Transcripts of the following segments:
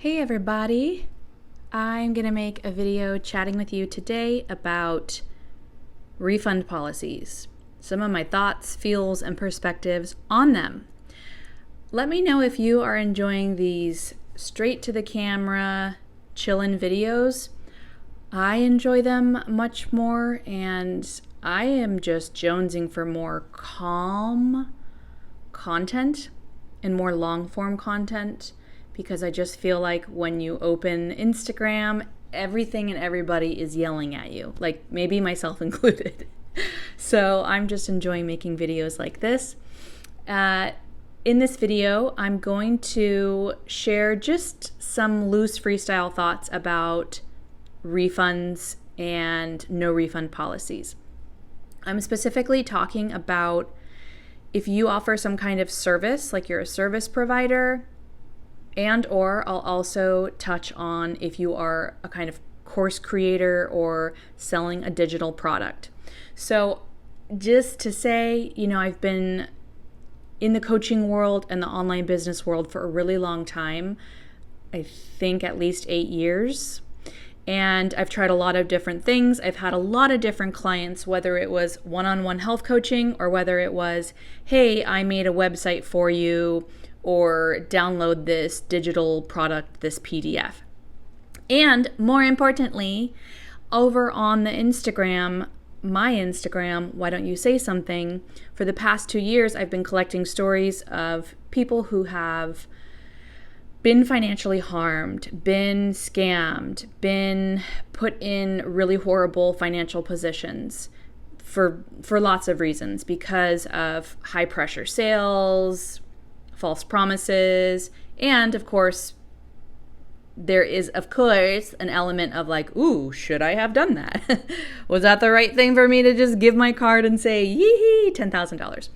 Hey everybody, I'm going to make a video chatting with you today about refund policies, some of my thoughts, feels, and perspectives on them. Let me know if you are enjoying these straight to the camera, chillin' videos. I enjoy them much more, and I am just jonesing for more calm content and more long form content. Because I just feel like when you open Instagram, everything and everybody is yelling at you, like maybe myself included. So I'm just enjoying making videos like this. In this video, I'm going to share just some loose freestyle thoughts about refunds and no refund policies. I'm specifically talking about if you offer some kind of service, like you're a service provider, and or I'll also touch on if you are a kind of course creator or selling a digital product. So just to say, I've been in the coaching world and the online business world for a really long time. I think at least 8 years. And I've tried a lot of different things. I've had a lot of different clients, whether it was one-on-one health coaching or whether it was, hey, I made a website for you, or download this digital product, this PDF. And more importantly, over on the Instagram, my Instagram, Why Don't You Say Something, for the past 2 years, I've been collecting stories of people who have been financially harmed, been scammed, been put in really horrible financial positions for lots of reasons, because of high pressure sales, false promises, and of course, there is, an element of like, ooh, should I have done that? Was that the right thing for me to just give my card and say, yee, $10,000?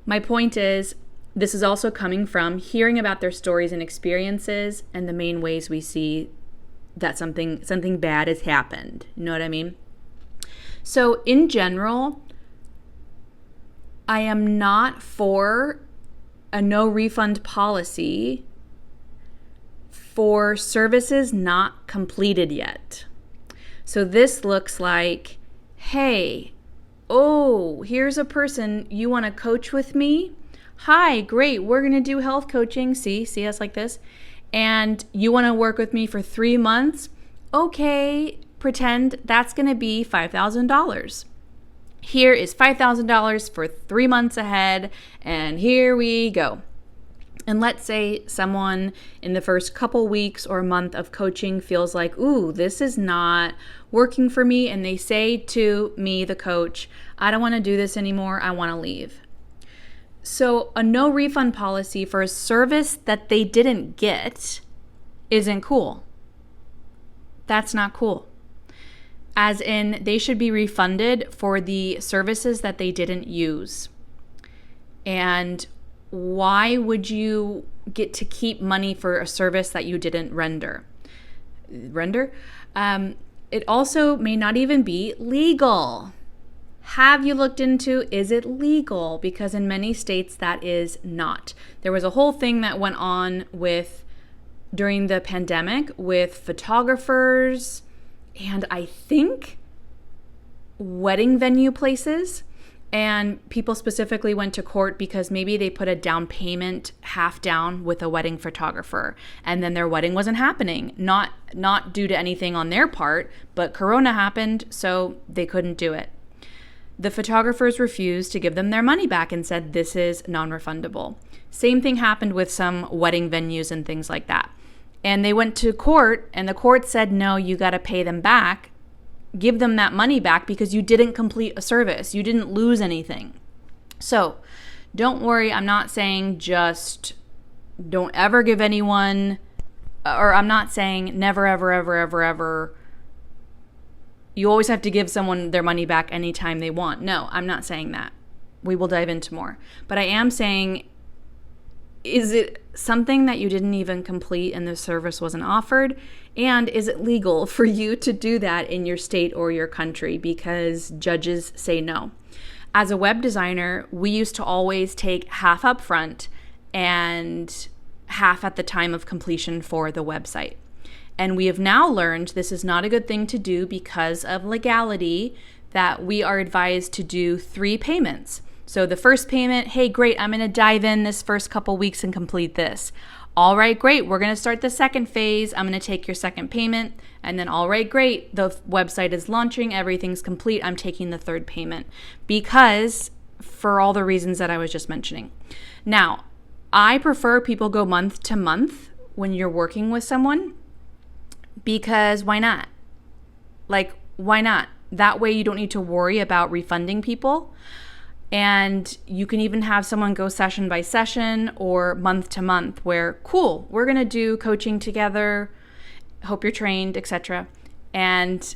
My point is, this is also coming from hearing about their stories and experiences and the main ways we see that something bad has happened. You know what I mean? So in general, I am not for a no refund policy for services not completed yet. So this looks like, hey, here's a person, you want to coach with me? Hi, great, we're going to do health coaching. See us like this. And you want to work with me for 3 months? Okay, pretend that's going to be $5,000. Here is $5,000 for 3 months ahead, and here we go. And let's say someone in the first couple weeks or month of coaching feels like, ooh, this is not working for me, and they say to me, the coach, I don't want to do this anymore, I want to leave. So a no refund policy for a service that they didn't get isn't cool. That's not cool. As in, they should be refunded for the services that they didn't use. And why would you get to keep money for a service that you didn't render? It also may not even be legal. Have you looked into, is it legal? Because in many states that is not. There was a whole thing that went on during the pandemic with photographers, and I think wedding venue places, and people specifically went to court because maybe they put a down payment half down with a wedding photographer, and then their wedding wasn't happening, not due to anything on their part, but Corona happened, so they couldn't do it. The photographers refused to give them their money back and said this is non-refundable. Same thing happened with some wedding venues and things like that. And they went to court, and the court said, no, you got to pay them back. Give them that money back because you didn't complete a service. You didn't lose anything. So don't worry. I'm not saying just don't ever give anyone, or I'm not saying never, ever, ever, ever, ever. You always have to give someone their money back anytime they want. No, I'm not saying that. We will dive into more. But I am saying, is it something that you didn't even complete and the service wasn't offered? And is it legal for you to do that in your state or your country because judges say no? As a web designer, we used to always take half up front and half at the time of completion for the website. And we have now learned this is not a good thing to do because of legality, that we are advised to do 3 payments. So the first payment, hey, great, I'm going to dive in this first couple weeks and complete this. All right, great, we're going to start the second phase. I'm going to take your second payment. And then, all right, great, the website is launching, everything's complete. I'm taking the third payment because for all the reasons that I was just mentioning. Now, I prefer people go month to month when you're working with someone because why not? Like, why not? That way you don't need to worry about refunding people. And you can even have someone go session by session or month to month where, cool, we're going to do coaching together, hope you're trained, etc. And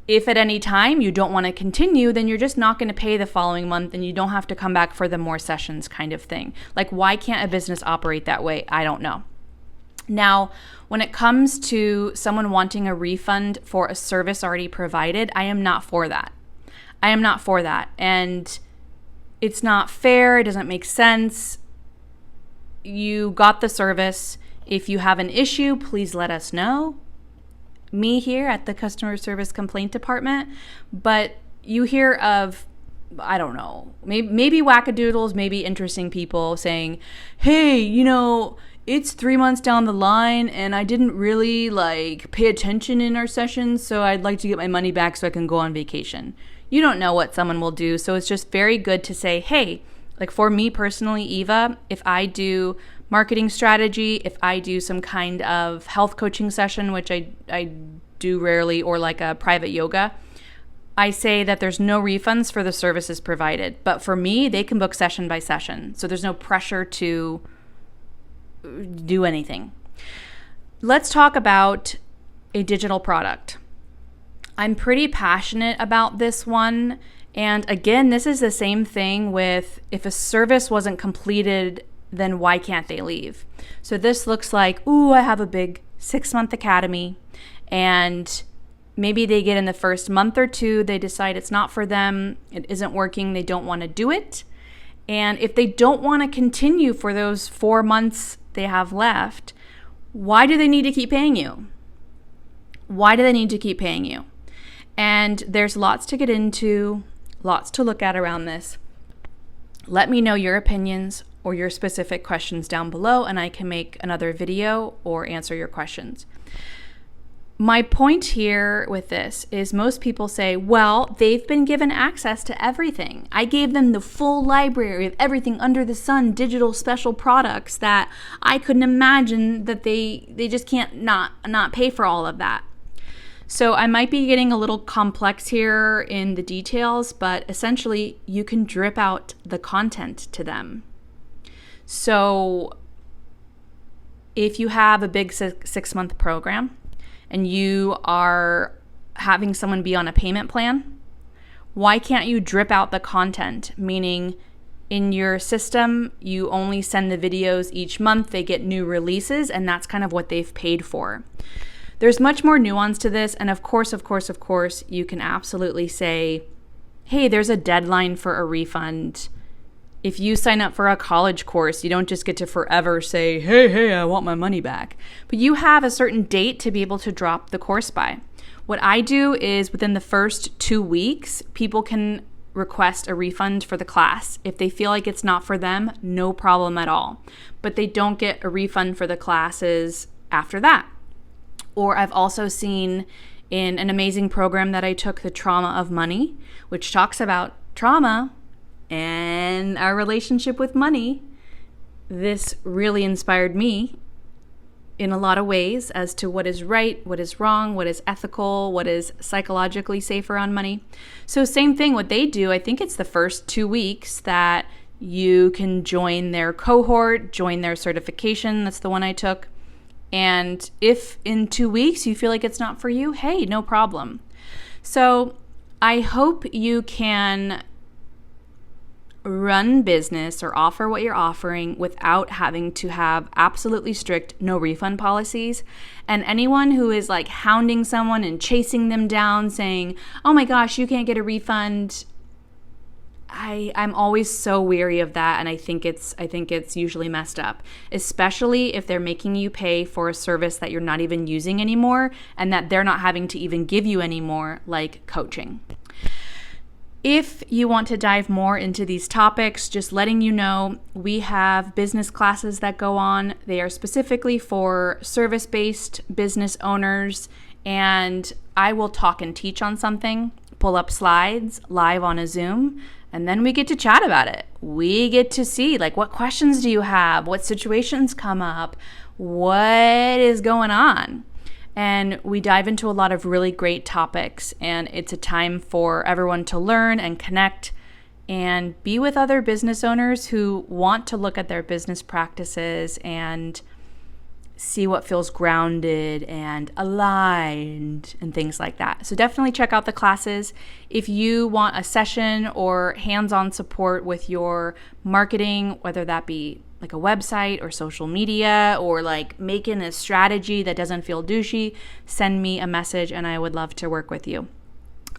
if at any time you don't want to continue, then you're just not going to pay the following month and you don't have to come back for the more sessions kind of thing. Like, why can't a business operate that way? I don't know. Now, when it comes to someone wanting a refund for a service already provided, I am not for that. I am not for that. And it's not fair. It doesn't make sense. You got the service. If you have an issue, please let us know. Me here at the customer service complaint department. But you hear of, I don't know, maybe wackadoodles, maybe interesting people saying, hey, it's 3 months down the line and I didn't really pay attention in our sessions, so I'd like to get my money back so I can go on vacation. You don't know what someone will do, so it's just very good to say, hey, for me personally, Eva, if I do marketing strategy, if I do some kind of health coaching session, which I do rarely, or like a private yoga, I say that there's no refunds for the services provided. But for me, they can book session by session, so there's no pressure to do anything. Let's talk about a digital product. I'm pretty passionate about this one. And again, this is the same thing with if a service wasn't completed, then why can't they leave? So this looks like, I have a big 6-month academy, and maybe they get in the first month or 2, they decide it's not for them, it isn't working, they don't want to do it. And if they don't want to continue for those 4 months they have left, why do they need to keep paying you? Why do they need to keep paying you? And there's lots to get into, lots to look at around this. Let me know your opinions or your specific questions down below, and I can make another video or answer your questions. My point here with this is most people say, well, they've been given access to everything. I gave them the full library of everything under the sun, digital special products that I couldn't imagine that they just can't not pay for all of that. So I might be getting a little complex here in the details, but essentially you can drip out the content to them. So if you have a big 6-month program, and you are having someone be on a payment plan, why can't you drip out the content? Meaning in your system, you only send the videos each month, they get new releases, and that's kind of what they've paid for. There's much more nuance to this, and of course, you can absolutely say, hey, there's a deadline for a refund. If you sign up for a college course, you don't just get to forever say, hey, I want my money back. But you have a certain date to be able to drop the course by. What I do is within the first 2 weeks, people can request a refund for the class. If they feel like it's not for them, no problem at all. But they don't get a refund for the classes after that. Or I've also seen in an amazing program that I took, The Trauma of Money, which talks about trauma and our relationship with money. This really inspired me in a lot of ways as to what is right, what is wrong, what is ethical, what is psychologically safe around money. So same thing, what they do, I think it's the first 2 weeks that you can join their cohort, join their certification. That's the one I took. And if in 2 weeks you feel like it's not for you, hey, no problem. So I hope you can run business or offer what you're offering without having to have absolutely strict no refund policies. And anyone who is hounding someone and chasing them down saying, oh my gosh, you can't get a refund, I'm always so weary of that, and I think it's usually messed up, especially if they're making you pay for a service that you're not even using anymore and that they're not having to even give you anymore, like coaching. If you want to dive more into these topics, just letting you know, we have business classes that go on. They are specifically for service-based business owners, and I will talk and teach on something, pull up slides live on a Zoom, and then we get to chat about it. We get to see, like, what questions do you have? What situations come up? What is going on? And we dive into a lot of really great topics, and it's a time for everyone to learn and connect and be with other business owners who want to look at their business practices and see what feels grounded and aligned and things like that. So definitely check out the classes. If you want a session or hands-on support with your marketing, whether that be like a website or social media or like making a strategy that doesn't feel douchey, send me a message and I would love to work with you.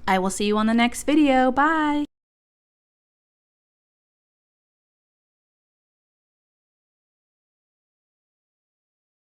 I will see you on the next video. Bye.